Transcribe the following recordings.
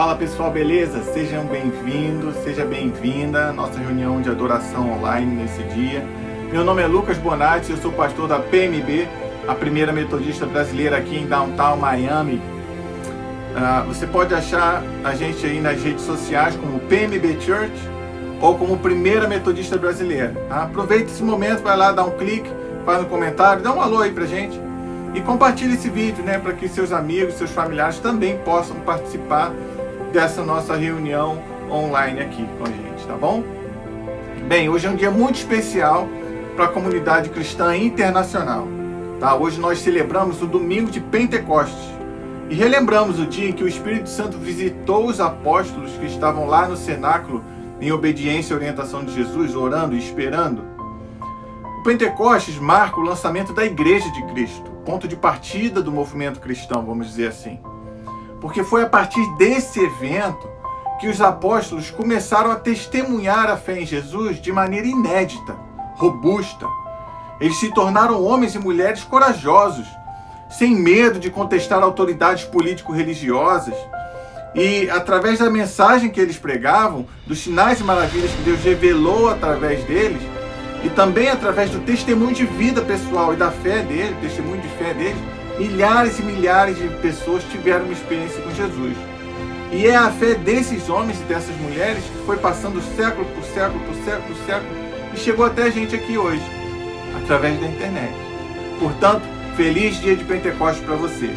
Fala pessoal, beleza? Sejam bem-vindos, seja bem-vinda à nossa reunião de adoração online nesse dia. Meu nome é Lucas Bonatti, eu sou pastor da PMB, a primeira metodista brasileira aqui em Downtown Miami. Você pode achar a gente aí nas redes sociais como PMB Church ou como Primeira Metodista Brasileira. Tá? Aproveita esse momento, vai lá, dá um clique, faz um comentário, dá um alô aí pra gente e compartilha esse vídeo, né, para que seus amigos, seus familiares também possam participar dessa nossa reunião online aqui com a gente, tá bom? Bem, hoje é um dia muito especial para a comunidade cristã internacional, tá? Hoje nós celebramos o domingo de Pentecostes e relembramos o dia em que o Espírito Santo visitou os apóstolos que estavam lá no cenáculo em obediência à orientação de Jesus, orando e esperando. O Pentecostes marca o lançamento da Igreja de Cristo, ponto de partida do movimento cristão, vamos dizer assim. Porque foi a partir desse evento que os apóstolos começaram a testemunhar a fé em Jesus de maneira inédita, robusta. Eles se tornaram homens e mulheres corajosos, sem medo de contestar autoridades político-religiosas. E através da mensagem que eles pregavam, dos sinais e maravilhas que Deus revelou através deles, e também através do testemunho de vida pessoal e da fé dele, testemunho de fé deles, milhares e milhares de pessoas tiveram uma experiência com Jesus. E é a fé desses homens e dessas mulheres que foi passando século por século, por século por século, e chegou até a gente aqui hoje, através da internet. Portanto, feliz dia de Pentecostes para você.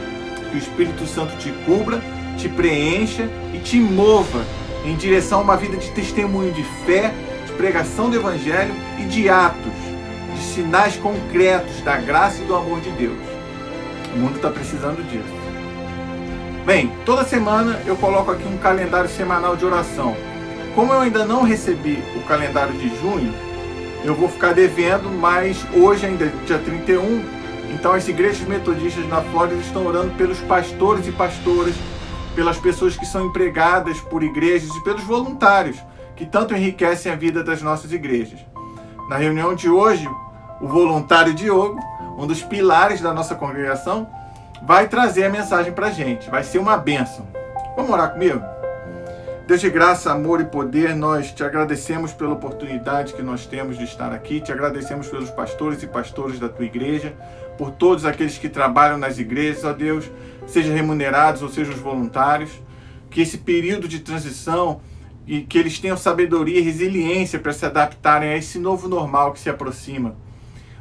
Que o Espírito Santo te cubra, te preencha e te mova em direção a uma vida de testemunho de fé, de pregação do Evangelho e de atos, de sinais concretos da graça e do amor de Deus. O mundo está precisando disso. Bem, toda semana eu coloco aqui um calendário semanal de oração. Como eu ainda não recebi o calendário de junho, eu vou ficar devendo, mas hoje ainda é dia 31, então as igrejas metodistas na Flórida estão orando pelos pastores e pastoras, pelas pessoas que são empregadas por igrejas e pelos voluntários, que tanto enriquecem a vida das nossas igrejas. Na reunião de hoje, o voluntário Diogo, um dos pilares da nossa congregação, vai trazer a mensagem para a gente. Vai ser uma bênção. Vamos orar comigo? Deus de graça, amor e poder, nós te agradecemos pela oportunidade que nós temos de estar aqui. Te agradecemos pelos pastores e pastoras da tua igreja, por todos aqueles que trabalham nas igrejas, ó Deus, sejam remunerados ou sejam os voluntários. Que esse período de transição e que eles tenham sabedoria e resiliência para se adaptarem a esse novo normal que se aproxima.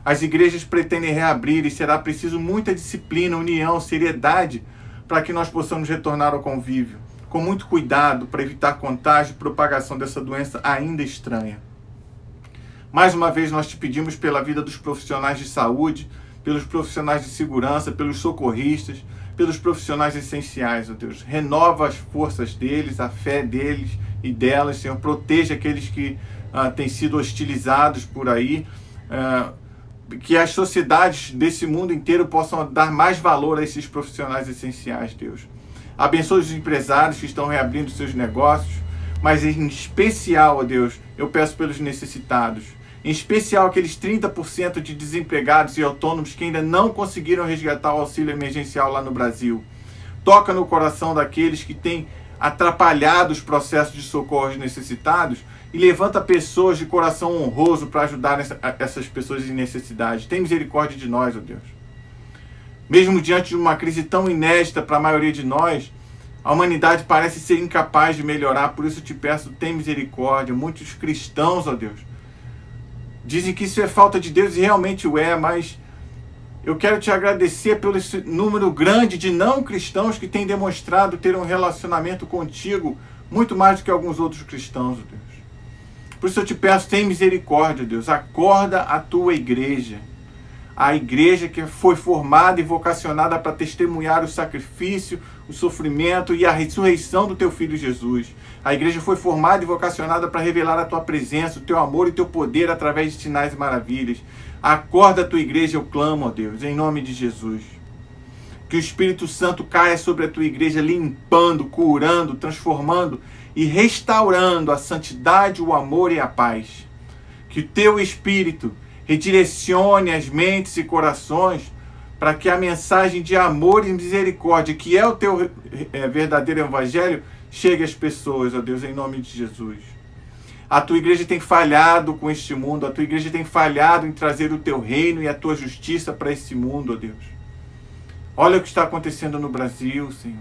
As igrejas pretendem reabrir e será preciso muita disciplina, união, seriedade para que nós possamos retornar ao convívio, com muito cuidado para evitar contágio e propagação dessa doença ainda estranha. Mais uma vez nós te pedimos pela vida dos profissionais de saúde, pelos profissionais de segurança, pelos socorristas, pelos profissionais essenciais, ó Deus. Renova as forças deles, a fé deles e delas, Senhor. Proteja aqueles que têm sido hostilizados por aí, que as sociedades desse mundo inteiro possam dar mais valor a esses profissionais essenciais, Deus. Abençoe os empresários que estão reabrindo seus negócios, mas em especial, ó Deus, eu peço pelos necessitados. Em especial aqueles 30% de desempregados e autônomos que ainda não conseguiram resgatar o auxílio emergencial lá no Brasil. Toca no coração daqueles que têm atrapalhado os processos de socorro aos necessitados e levanta pessoas de coração honroso para ajudar essas pessoas em necessidade. Tem misericórdia de nós, ó Deus. Mesmo diante de uma crise tão inédita para a maioria de nós, a humanidade parece ser incapaz de melhorar, por isso te peço, tem misericórdia. Muitos cristãos, ó Deus, dizem que isso é falta de Deus e realmente o é, mas eu quero te agradecer pelo número grande de não cristãos que têm demonstrado ter um relacionamento contigo muito mais do que alguns outros cristãos, ó Deus. Por isso eu te peço, tem misericórdia, Deus. Acorda a tua igreja. A igreja que foi formada e vocacionada para testemunhar o sacrifício, o sofrimento e a ressurreição do teu Filho Jesus. A igreja foi formada e vocacionada para revelar a tua presença, o teu amor e o teu poder através de sinais e maravilhas. Acorda a tua igreja, eu clamo, ó Deus, em nome de Jesus. Que o Espírito Santo caia sobre a tua igreja, limpando, curando, transformando e restaurando a santidade, o amor e a paz. Que o teu Espírito redirecione as mentes e corações para que a mensagem de amor e misericórdia, que é o teu verdadeiro evangelho, chegue às pessoas, ó Deus, em nome de Jesus. A tua igreja tem falhado com este mundo, a tua igreja tem falhado em trazer o teu reino e a tua justiça para esse mundo, ó Deus. Olha o que está acontecendo no Brasil, Senhor.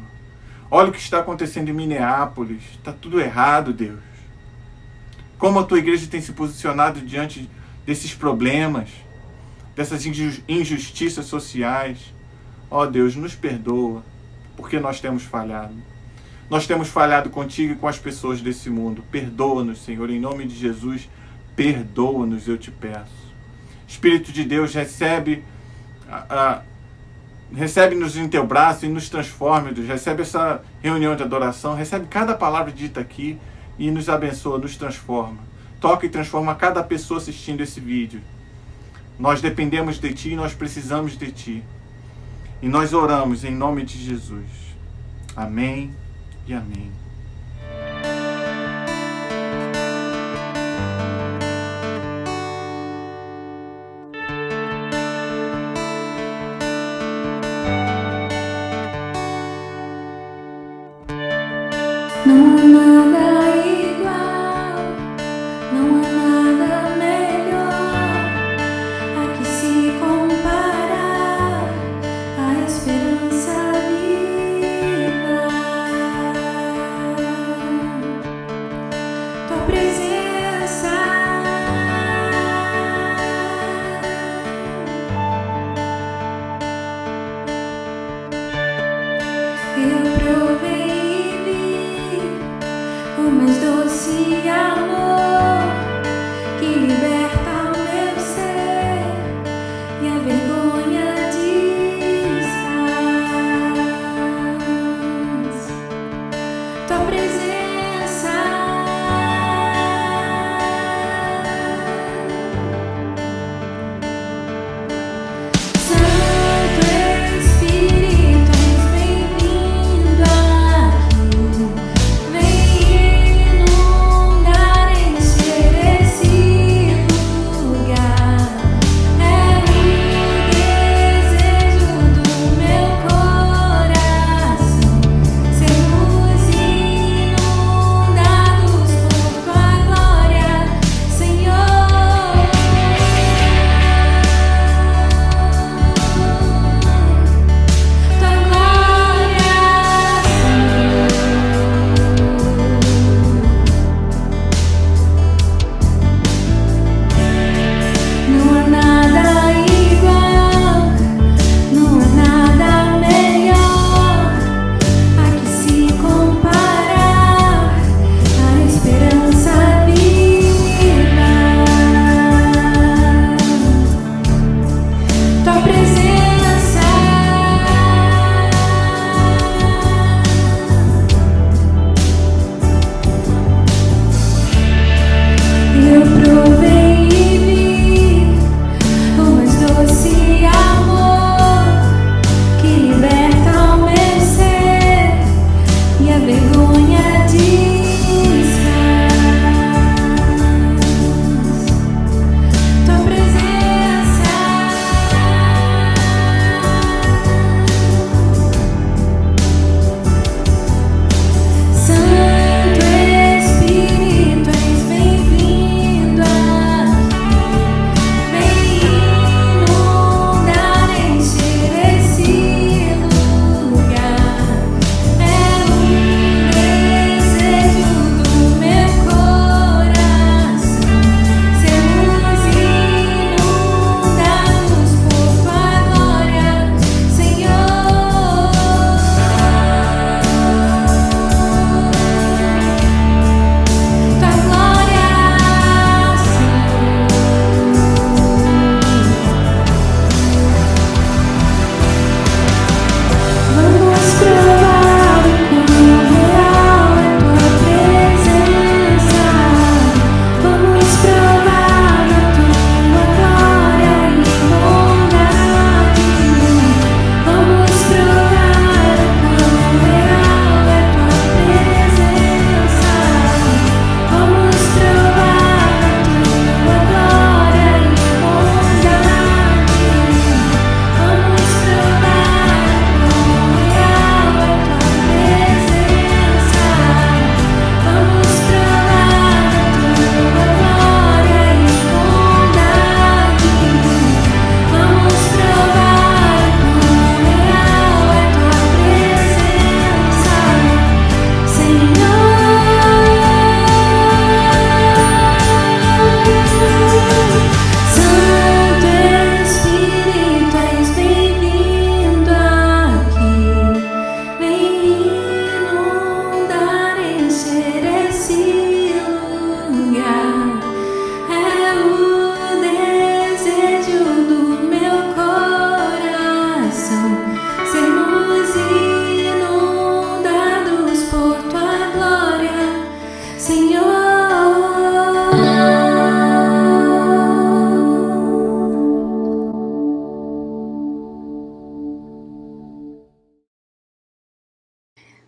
Olha o que está acontecendo em Minneapolis. Está tudo errado, Deus. Como a tua igreja tem se posicionado diante desses problemas, dessas injustiças sociais. Ó Deus, nos perdoa, porque nós temos falhado. Nós temos falhado contigo e com as pessoas desse mundo. Perdoa-nos, Senhor, em nome de Jesus. Perdoa-nos, eu te peço. Espírito de Deus, recebe-nos em teu braço e nos transforme, Deus. Recebe essa reunião de adoração, recebe cada palavra dita aqui e nos abençoa, nos transforma. Toca e transforma cada pessoa assistindo esse vídeo. Nós dependemos de Ti e nós precisamos de Ti. E nós oramos em nome de Jesus. Amém e amém. Não há nada igual, não há nada melhor a que se comparar a esperança viva.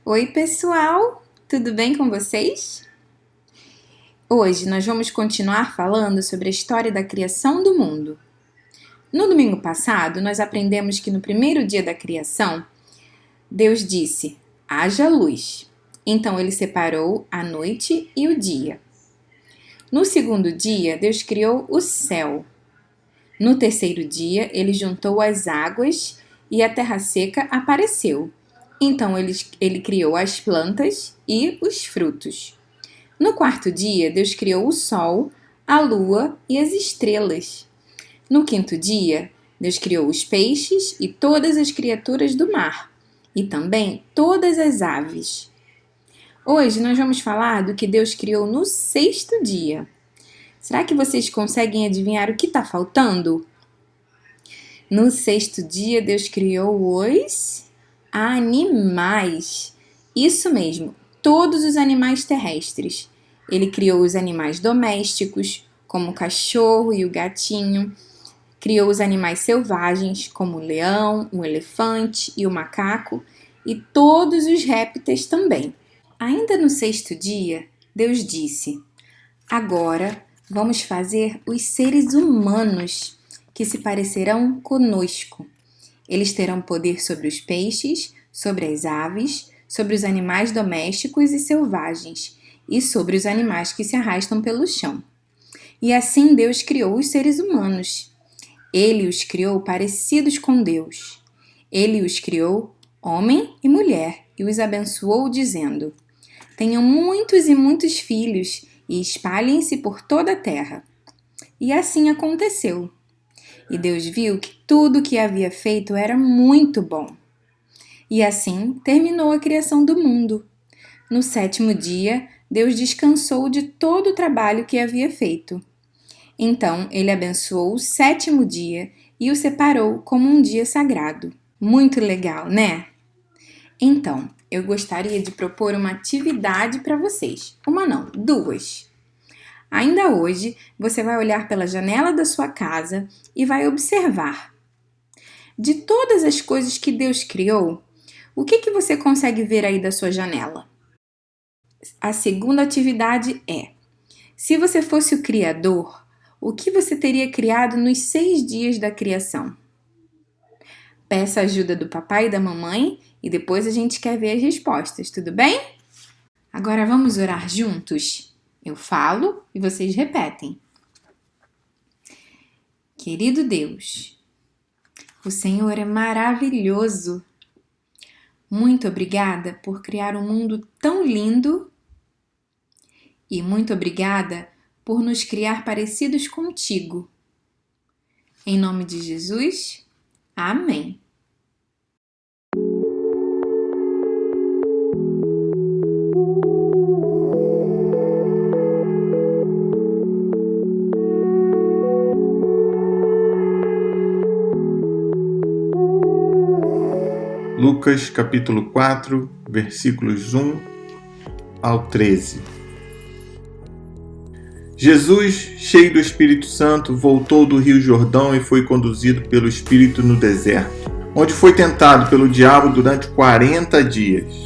Oi, pessoal! Tudo bem com vocês? Hoje nós vamos continuar falando sobre a história da criação do mundo. No domingo passado, nós aprendemos que no primeiro dia da criação, Deus disse: haja luz. Então ele separou a noite e o dia. No segundo dia, Deus criou o céu. No terceiro dia, ele juntou as águas e a terra seca apareceu. Então ele criou as plantas e os frutos. No quarto dia, Deus criou o sol, a lua e as estrelas. No quinto dia, Deus criou os peixes e todas as criaturas do mar, e também todas as aves. Hoje nós vamos falar do que Deus criou no sexto dia. Será que vocês conseguem adivinhar o que está faltando? No sexto dia, Deus criou os animais. Isso mesmo, todos os animais terrestres. Ele criou os animais domésticos, como o cachorro e o gatinho. Criou os animais selvagens, como o leão, o elefante e o macaco. E todos os répteis também. Ainda no sexto dia, Deus disse: agora vamos fazer os seres humanos que se parecerão conosco. Eles terão poder sobre os peixes, sobre as aves, sobre os animais domésticos e selvagens, e sobre os animais que se arrastam pelo chão. E assim Deus criou os seres humanos. Ele os criou parecidos com Deus. Ele os criou homem e mulher e os abençoou dizendo: tenham muitos e muitos filhos e espalhem-se por toda a terra. E assim aconteceu. E Deus viu que tudo o que havia feito era muito bom. E assim terminou a criação do mundo. No sétimo dia, Deus descansou de todo o trabalho que havia feito. Então, ele abençoou o sétimo dia e o separou como um dia sagrado. Muito legal, né? Então, eu gostaria de propor uma atividade para vocês. Uma não, duas. Ainda hoje, você vai olhar pela janela da sua casa e vai observar. De todas as coisas que Deus criou, o que você consegue ver aí da sua janela? A segunda atividade é: se você fosse o Criador, o que você teria criado nos 6 dias da criação? Peça a ajuda do papai e da mamãe e depois a gente quer ver as respostas, tudo bem? Agora vamos orar juntos? Eu falo e vocês repetem. Querido Deus, o Senhor é maravilhoso. Muito obrigada por criar um mundo tão lindo e muito obrigada por nos criar parecidos contigo. Em nome de Jesus, amém. Lucas capítulo 4, versículos 1 ao 13. Jesus, cheio do Espírito Santo, voltou do Rio Jordão e foi conduzido pelo Espírito no deserto, onde foi tentado pelo diabo durante 40 dias.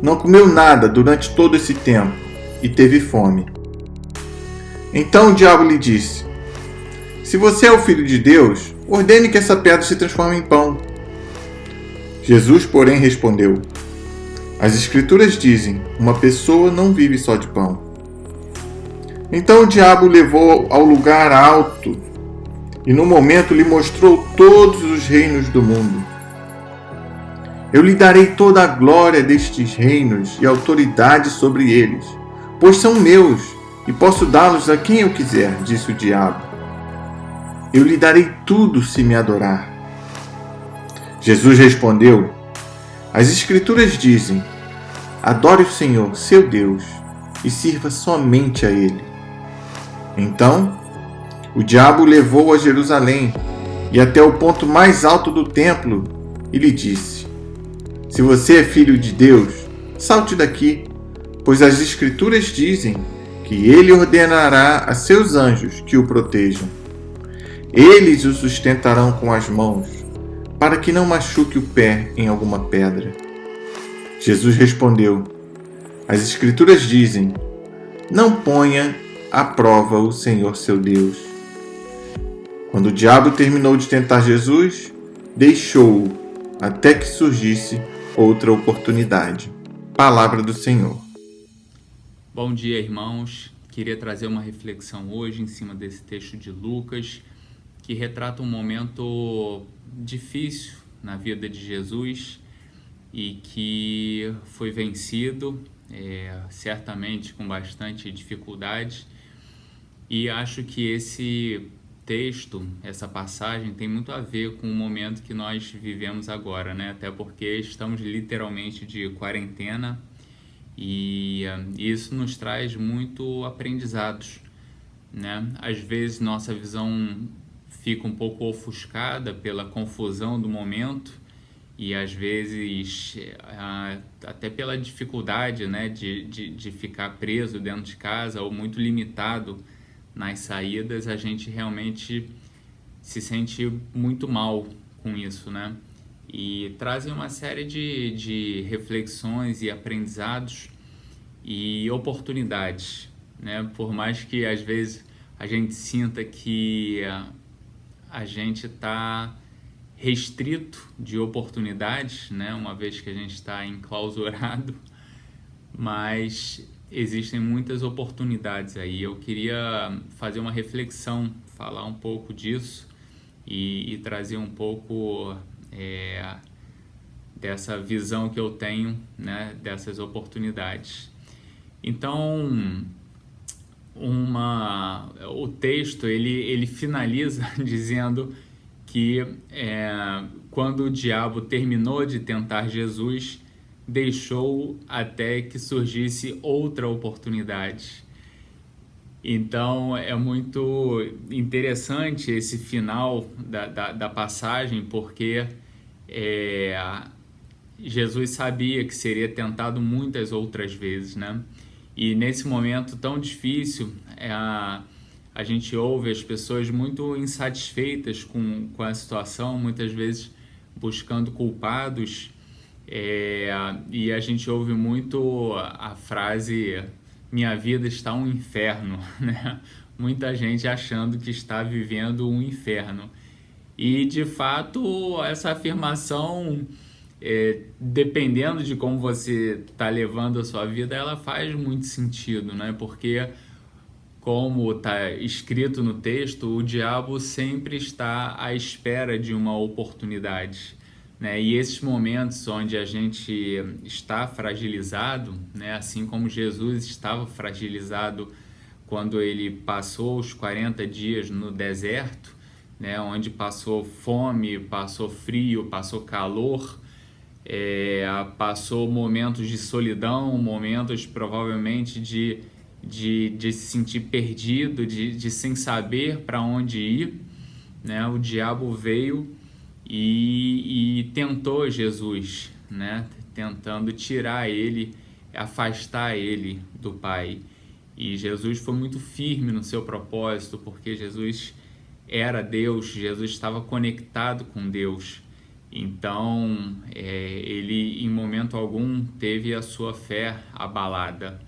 Não comeu nada durante todo esse tempo e teve fome. Então o diabo lhe disse: se você é o Filho de Deus, ordene que essa pedra se transforme em pão. Jesus, porém, respondeu: as Escrituras dizem, uma pessoa não vive só de pão. Então o diabo o levou ao lugar alto e no momento lhe mostrou todos os reinos do mundo. Eu lhe darei toda a glória destes reinos e autoridade sobre eles, pois são meus e posso dá-los a quem eu quiser, disse o diabo. Eu lhe darei tudo se me adorar. Jesus respondeu: as Escrituras dizem, adore o Senhor, seu Deus, e sirva somente a Ele. Então, o diabo o levou a Jerusalém e até o ponto mais alto do templo e lhe disse: se você é filho de Deus, salte daqui, pois as Escrituras dizem que Ele ordenará a seus anjos que o protejam. Eles o sustentarão com as mãos, para que não machuque o pé em alguma pedra. Jesus respondeu: As Escrituras dizem: Não ponha à prova o Senhor seu Deus. Quando o diabo terminou de tentar Jesus, deixou-o até que surgisse outra oportunidade. Palavra do Senhor. Bom dia, irmãos. Queria trazer uma reflexão hoje em cima desse texto de Lucas, que retrata um momento difícil na vida de Jesus e que foi vencido, certamente com bastante dificuldade. E acho que esse texto, essa passagem, tem muito a ver com o momento que nós vivemos agora, né? Até porque estamos literalmente de quarentena e isso nos traz muito aprendizados, né? Às vezes nossa visão fica um pouco ofuscada pela confusão do momento e às vezes até pela dificuldade, né, de ficar preso dentro de casa ou muito limitado nas saídas, a gente realmente se sente muito mal com isso, né? E trazem uma série de reflexões e aprendizados e oportunidades, né? Por mais que às vezes a gente sinta que a gente está restrito de oportunidades, né? Uma vez que a gente está enclausurado, mas existem muitas oportunidades aí. Eu queria fazer uma reflexão, falar um pouco disso e trazer um pouco dessa visão que eu tenho, né, dessas oportunidades. Então, o texto ele finaliza dizendo que quando o diabo terminou de tentar Jesus, deixou até que surgisse outra oportunidade. Então é muito interessante esse final da passagem, porque Jesus sabia que seria tentado muitas outras vezes, né? E nesse momento tão difícil, a gente ouve as pessoas muito insatisfeitas com a situação, muitas vezes buscando culpados, e a gente ouve muito a frase "minha vida está um inferno", né? Muita gente achando que está vivendo um inferno. E de fato essa afirmação, dependendo de como você está levando a sua vida, ela faz muito sentido, né? Porque, como está escrito no texto, o diabo sempre está à espera de uma oportunidade, né? E esses momentos onde a gente está fragilizado, né? Assim como Jesus estava fragilizado quando ele passou os 40 dias no deserto, né? Onde passou fome, passou frio, passou calor, passou momentos de solidão, momentos provavelmente de se sentir perdido, de sem saber para onde ir, né? O diabo veio e tentou Jesus, né? Tentando tirar ele, afastar ele do Pai. E Jesus foi muito firme no seu propósito, porque Jesus era Deus, Jesus estava conectado com Deus. Então, ele em momento algum teve a sua fé abalada.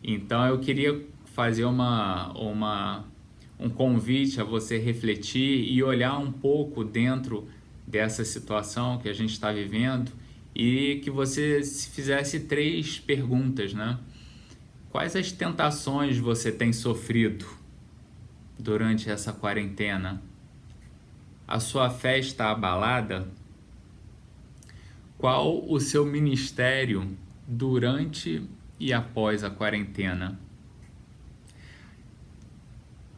Então, eu queria fazer um convite a você refletir e olhar um pouco dentro dessa situação que a gente está vivendo e que você se fizesse 3 perguntas, né? Quais as tentações você tem sofrido durante essa quarentena? A sua fé está abalada? Qual o seu ministério durante e após a quarentena?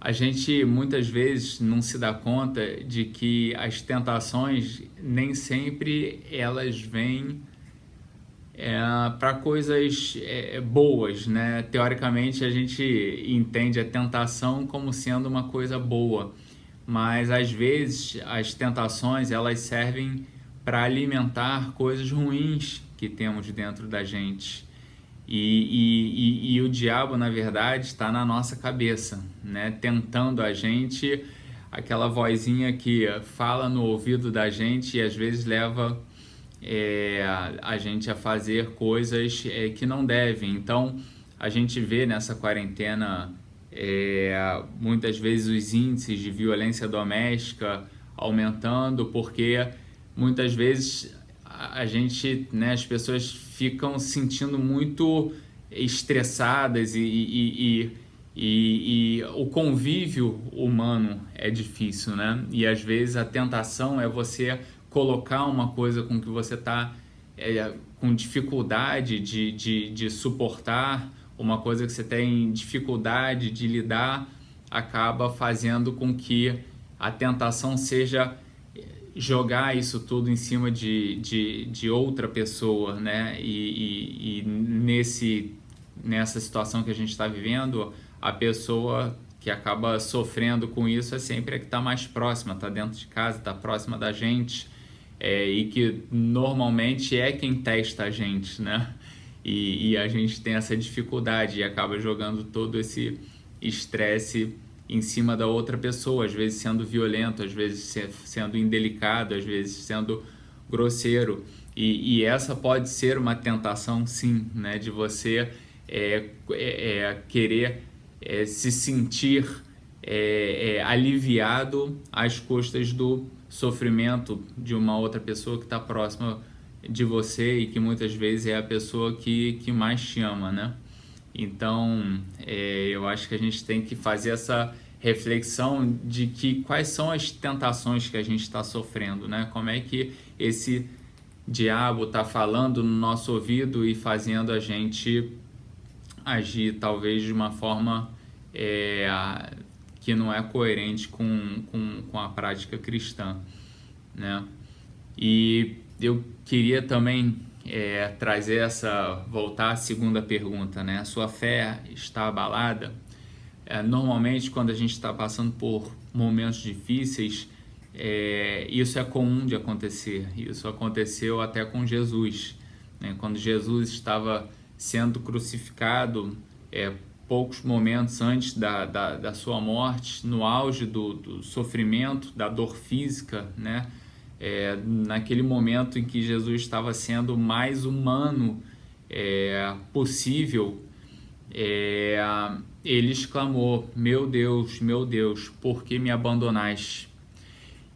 A gente muitas vezes não se dá conta de que as tentações nem sempre elas vêm para coisas boas, né? Teoricamente a gente entende a tentação como sendo uma coisa boa, mas às vezes as tentações elas servem para alimentar coisas ruins que temos dentro da gente. E o diabo, na verdade, está na nossa cabeça, né? Tentando a gente, aquela vozinha que fala no ouvido da gente e às vezes leva a gente a fazer coisas que não devem. Então, a gente vê nessa quarentena muitas vezes os índices de violência doméstica aumentando, porque muitas vezes a gente, né, as pessoas ficam se sentindo muito estressadas e o convívio humano é difícil, né? E às vezes a tentação é você colocar uma coisa com que você está com dificuldade de suportar, uma coisa que você tem dificuldade de lidar, acaba fazendo com que a tentação seja jogar isso tudo em cima de outra pessoa, né? E nessa situação que a gente está vivendo, a pessoa que acaba sofrendo com isso é sempre a que está mais próxima, está dentro de casa, está próxima da gente, e que normalmente é quem testa a gente, né? E a gente tem essa dificuldade e acaba jogando todo esse estresse em cima da outra pessoa, às vezes sendo violento, às vezes sendo indelicado, às vezes sendo grosseiro. E essa pode ser uma tentação, sim, né? De você querer se sentir aliviado às custas do sofrimento de uma outra pessoa que está próxima de você e que muitas vezes é a pessoa que mais te ama, né? Então, eu acho que a gente tem que fazer essa reflexão de que quais são as tentações que a gente está sofrendo, né? Como é que esse diabo está falando no nosso ouvido e fazendo a gente agir talvez de uma forma que não é coerente com a prática cristã, né? E eu queria também voltar à segunda pergunta, né? A sua fé está abalada? Normalmente, quando a gente está passando por momentos difíceis, isso é comum de acontecer. Isso aconteceu até com Jesus, né? Quando Jesus estava sendo crucificado, poucos momentos antes da sua morte, no auge do sofrimento, da dor física, né? Naquele momento em que Jesus estava sendo mais humano possível, ele exclamou: meu Deus, por que me abandonaste?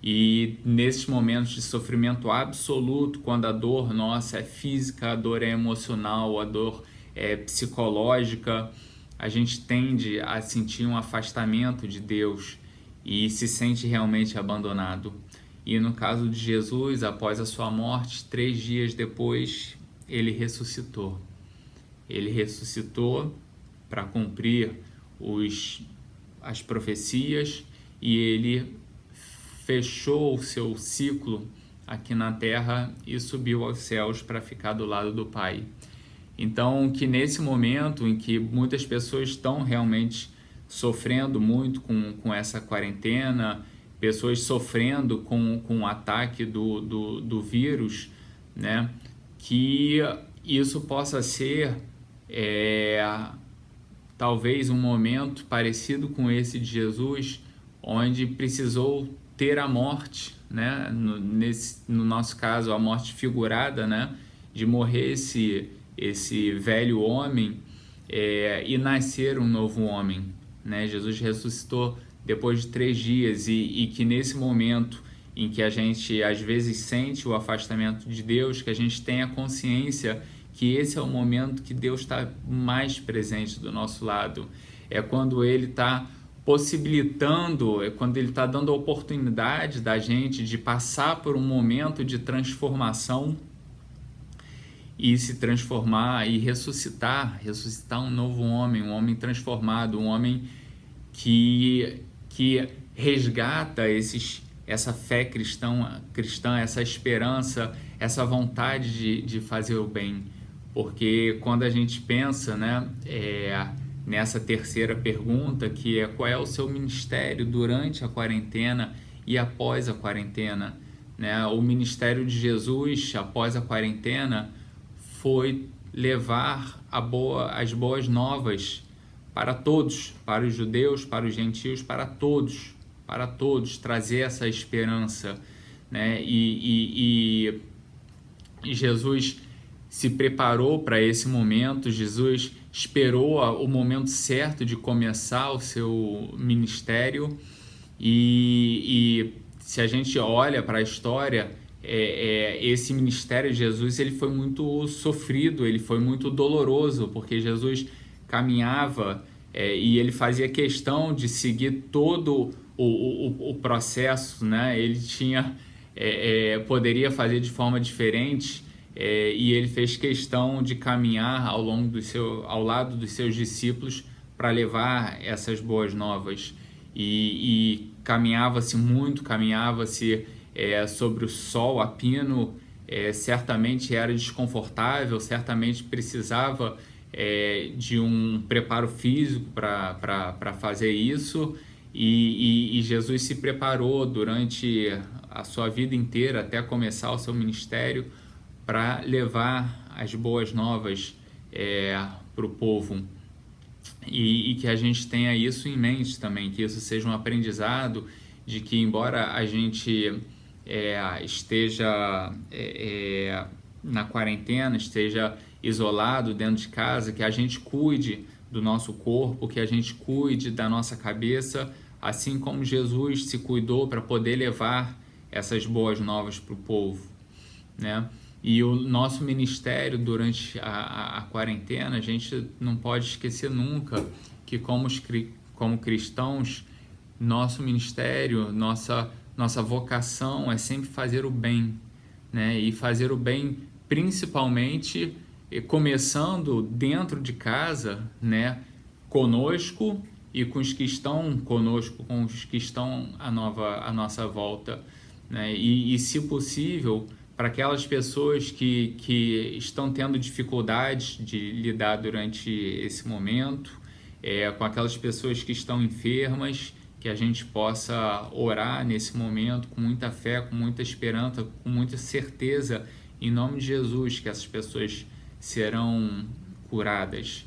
E nesses momentos de sofrimento absoluto, quando a dor nossa é física, a dor é emocional, a dor é psicológica, a gente tende a sentir um afastamento de Deus e se sente realmente abandonado. E no caso de Jesus, após a sua morte, 3 dias depois, ele ressuscitou. Ele ressuscitou para cumprir as profecias e ele fechou o seu ciclo aqui na terra e subiu aos céus para ficar do lado do Pai. Então, que nesse momento em que muitas pessoas estão realmente sofrendo muito com essa quarentena, pessoas sofrendo com o ataque do vírus, né? Que isso possa ser talvez um momento parecido com esse de Jesus, onde precisou ter a morte, né? No nosso caso, a morte figurada, né? De morrer esse velho homem e nascer um novo homem, né? Jesus ressuscitou depois de 3 dias e que nesse momento em que a gente às vezes sente o afastamento de Deus, que a gente tenha consciência que esse é o momento que Deus está mais presente do nosso lado. É quando Ele está possibilitando, é quando Ele está dando a oportunidade da gente de passar por um momento de transformação e se transformar e ressuscitar um novo homem, um homem transformado, um homem que resgata essa fé cristã, essa esperança, essa vontade de fazer o bem. Porque quando a gente pensa, né, nessa terceira pergunta, que é qual é o seu ministério durante a quarentena e após a quarentena, né? O ministério de Jesus após a quarentena foi levar as boas novas para todos, para os judeus, para os gentios, para todos, trazer essa esperança, né? E E Jesus se preparou para esse momento, Jesus esperou o momento certo de começar o seu ministério. E se a gente olha para a história, esse ministério de Jesus ele foi muito sofrido, ele foi muito doloroso, porque Jesus caminhava e ele fazia questão de seguir todo o processo, né? Ele poderia fazer de forma diferente, e ele fez questão de caminhar ao lado dos seus discípulos para levar essas boas novas. E caminhava-se sobre o sol a pino, certamente era desconfortável, certamente precisava de um preparo físico para fazer isso, e Jesus se preparou durante a sua vida inteira, até começar o seu ministério, para levar as boas novas para o povo. E que a gente tenha isso em mente também, que isso seja um aprendizado de que, embora a gente esteja na quarentena, esteja isolado dentro de casa, que a gente cuide do nosso corpo, que a gente cuide da nossa cabeça, assim como Jesus se cuidou para poder levar essas boas novas para o povo, né? E o nosso ministério durante a quarentena, a gente não pode esquecer nunca que como cristãos, nosso ministério, nossa vocação é sempre fazer o bem, né? E fazer o bem principalmente começando dentro de casa, né? Conosco e com os que estão conosco, com os que estão à nossa volta, né? E se possível, para aquelas pessoas que estão tendo dificuldades de lidar durante esse momento, com aquelas pessoas que estão enfermas, que a gente possa orar nesse momento com muita fé, com muita esperança, com muita certeza, em nome de Jesus, que essas pessoas serão curadas,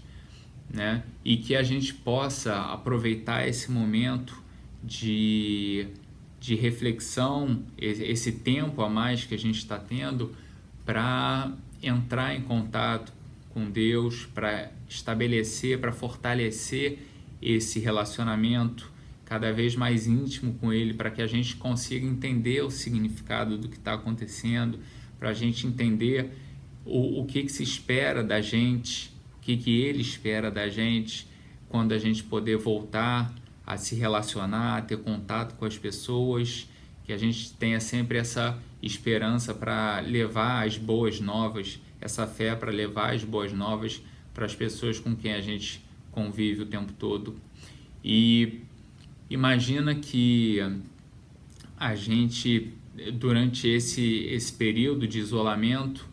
né? E que a gente possa aproveitar esse momento de reflexão, esse tempo a mais que a gente está tendo, para entrar em contato com Deus, para estabelecer, para fortalecer esse relacionamento cada vez mais íntimo com Ele, para que a gente consiga entender o significado do que está acontecendo, para a gente entender o que se espera da gente, o que Ele espera da gente, quando a gente poder voltar a se relacionar, a ter contato com as pessoas, que a gente tenha sempre essa esperança para levar as boas novas, essa fé para levar as boas novas para as pessoas com quem a gente convive o tempo todo. E imagina que a gente, durante esse período de isolamento,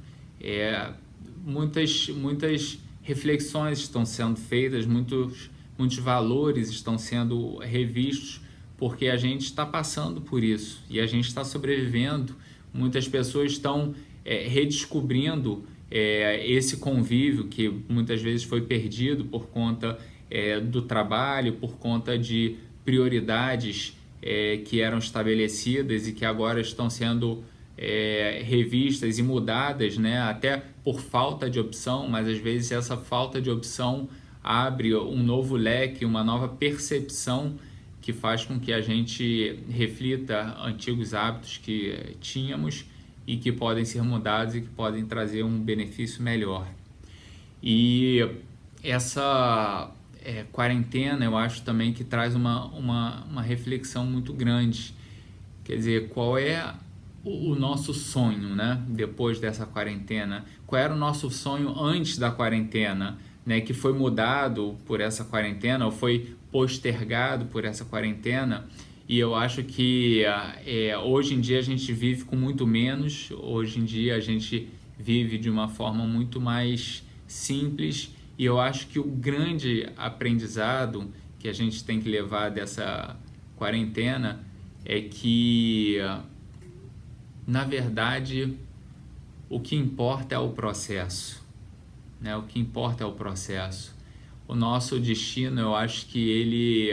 muitas reflexões estão sendo feitas, muitos valores estão sendo revistos, porque a gente está passando por isso e a gente está sobrevivendo. Muitas pessoas estão redescobrindo esse convívio que muitas vezes foi perdido por conta do trabalho, por conta de prioridades que eram estabelecidas e que agora estão sendo revistas e mudadas, né? Até por falta de opção, mas às vezes essa falta de opção abre um novo leque, uma nova percepção que faz com que a gente reflita antigos hábitos que tínhamos e que podem ser mudados e que podem trazer um benefício melhor. E essa quarentena, eu acho também que traz uma reflexão muito grande. Quer dizer, qual é o nosso sonho, né? Depois dessa quarentena? Qual era o nosso sonho antes da quarentena, né? Que foi mudado por essa quarentena ou foi postergado por essa quarentena? E eu acho que hoje em dia a gente vive com muito menos, hoje em dia a gente vive de uma forma muito mais simples, e eu acho que o grande aprendizado que a gente tem que levar dessa quarentena é que, na verdade, o que importa é o processo, né? O que importa é o processo. O nosso destino, eu acho que ele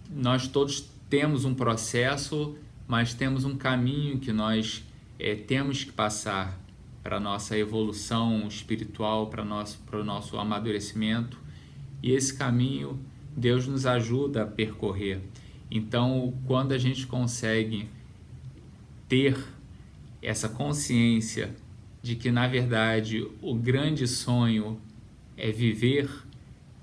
nós todos temos um processo, mas temos um caminho que nós temos que passar para a nossa evolução espiritual, para o nosso amadurecimento, e esse caminho Deus nos ajuda a percorrer. Então, quando a gente consegue ter essa consciência de que, na verdade, o grande sonho é viver,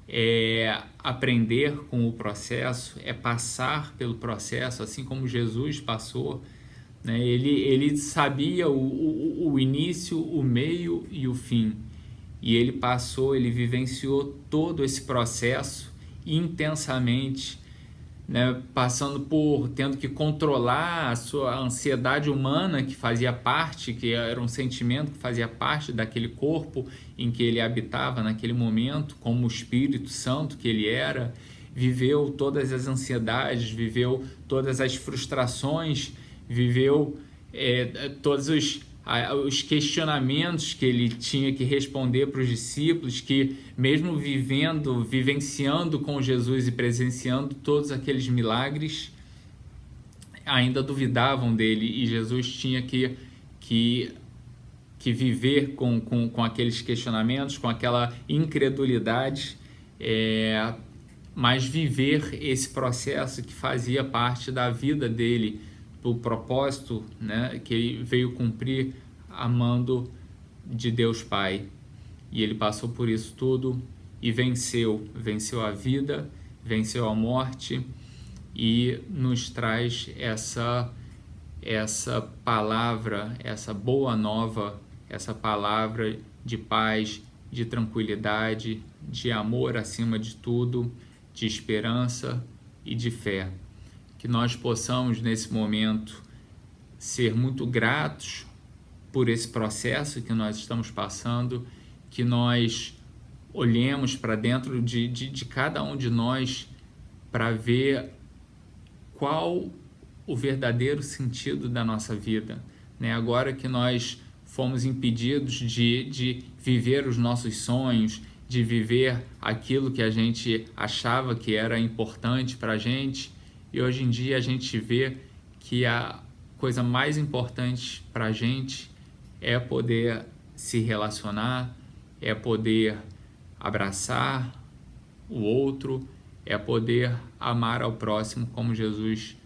é aprender com o processo, é passar pelo processo, assim como Jesus passou, né? Ele sabia o início, o meio e o fim, e ele passou, ele vivenciou todo esse processo intensamente, né? Passando por tendo que controlar a sua ansiedade humana, que fazia parte, que era um sentimento que fazia parte daquele corpo em que ele habitava naquele momento, como o Espírito Santo que ele era. Viveu todas as ansiedades, viveu todas as frustrações, viveu todos os questionamentos que ele tinha que responder para os discípulos, que mesmo vivenciando com Jesus e presenciando todos aqueles milagres, ainda duvidavam dele, e Jesus tinha que viver com aqueles questionamentos, com aquela incredulidade, mas viver esse processo que fazia parte da vida dele, o propósito, né, que ele veio cumprir amando de Deus Pai. E ele passou por isso tudo e venceu a vida, venceu a morte, e nos traz essa palavra, essa boa nova, essa palavra de paz, de tranquilidade, de amor acima de tudo, de esperança e de fé. Que nós possamos, nesse momento, ser muito gratos por esse processo que nós estamos passando, que nós olhemos para dentro de cada um de nós para ver qual o verdadeiro sentido da nossa vida, né? Agora que nós fomos impedidos de viver os nossos sonhos, de viver aquilo que a gente achava que era importante para a gente, e hoje em dia a gente vê que a coisa mais importante para a gente é poder se relacionar, é poder abraçar o outro, é poder amar ao próximo como Jesus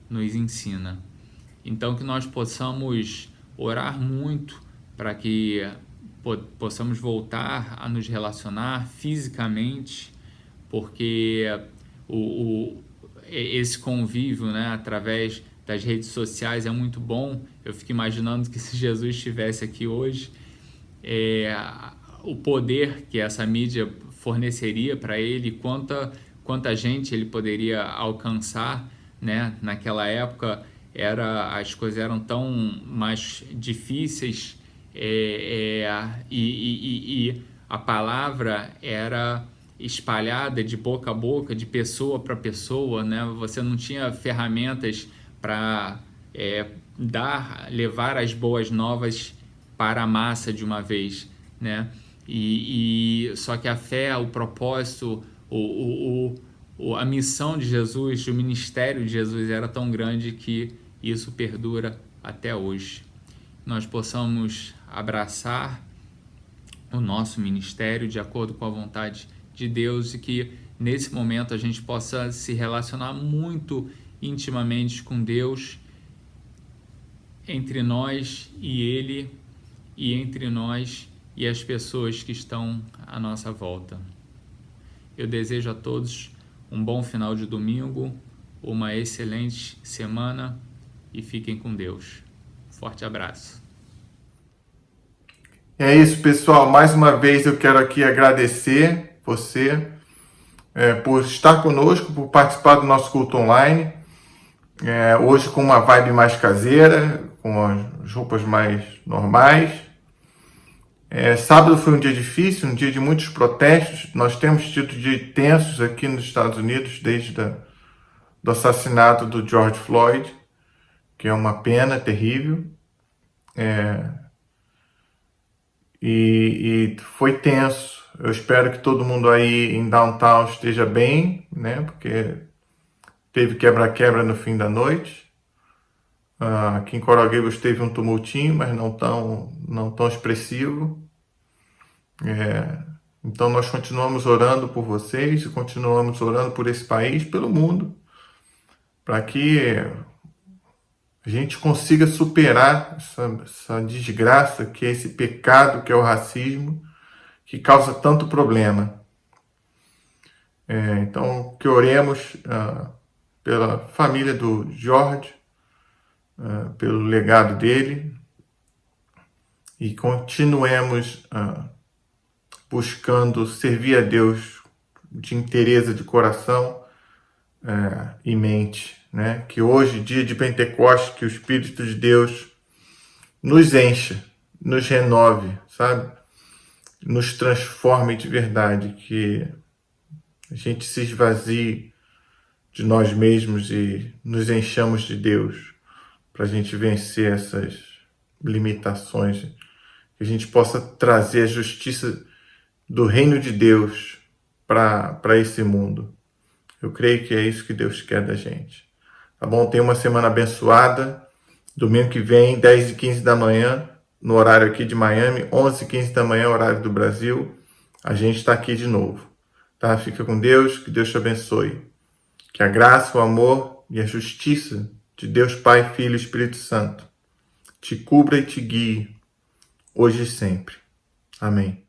nos ensina. Então, que nós possamos orar muito para que possamos voltar a nos relacionar fisicamente, porque esse convívio, né, através das redes sociais é muito bom. Eu fico imaginando que se Jesus estivesse aqui hoje, o poder que essa mídia forneceria para ele, quanta gente ele poderia alcançar, né? Naquela época as coisas eram tão mais difíceis, e a palavra era espalhada de boca a boca, de pessoa para pessoa, né? Você não tinha ferramentas para levar as boas novas para a massa de uma vez, né? Só que a fé, o propósito, a missão de Jesus, o ministério de Jesus era tão grande que isso perdura até hoje. Nós possamos abraçar o nosso ministério de acordo com a vontade de Deus, e que nesse momento a gente possa se relacionar muito intimamente com Deus, entre nós e Ele, e entre nós e as pessoas que estão à nossa volta. Eu desejo a todos um bom final de domingo, uma excelente semana, e fiquem com Deus. Forte abraço. É isso, pessoal. Mais uma vez eu quero aqui agradecer você por estar conosco, por participar do nosso culto online. Hoje com uma vibe mais caseira, com as roupas mais normais. Sábado foi um dia difícil, um dia de muitos protestos. Nós temos tido dias tensos aqui nos Estados Unidos desde do assassinato do George Floyd, que é uma pena terrível. E foi tenso. Eu espero que todo mundo aí em downtown esteja bem, né? Porque teve quebra-quebra no fim da noite. Aqui em Coraguebas teve um tumultinho, mas não tão expressivo. Então nós continuamos orando por vocês e continuamos orando por esse país, pelo mundo, para que a gente consiga superar essa desgraça que é esse pecado que é o racismo, que causa tanto problema. Então que oremos pela família do Jorge, pelo legado dele, e continuemos buscando servir a Deus de inteireza de coração e mente, né? Que hoje, dia de Pentecostes, que o Espírito de Deus nos encha, nos renove, sabe? Nos transforme de verdade, que a gente se esvazie de nós mesmos e nos enchamos de Deus, para a gente vencer essas limitações, que a gente possa trazer a justiça do reino de Deus para esse mundo. Eu creio que é isso que Deus quer da gente. Tá bom? Tenha uma semana abençoada. Domingo que vem, 10h15 da manhã, no horário aqui de Miami, 11h15 da manhã, horário do Brasil, a gente está aqui de novo. Tá? Fica com Deus, que Deus te abençoe. Que a graça, o amor e a justiça de Deus Pai, Filho e Espírito Santo te cubra e te guie, hoje e sempre. Amém.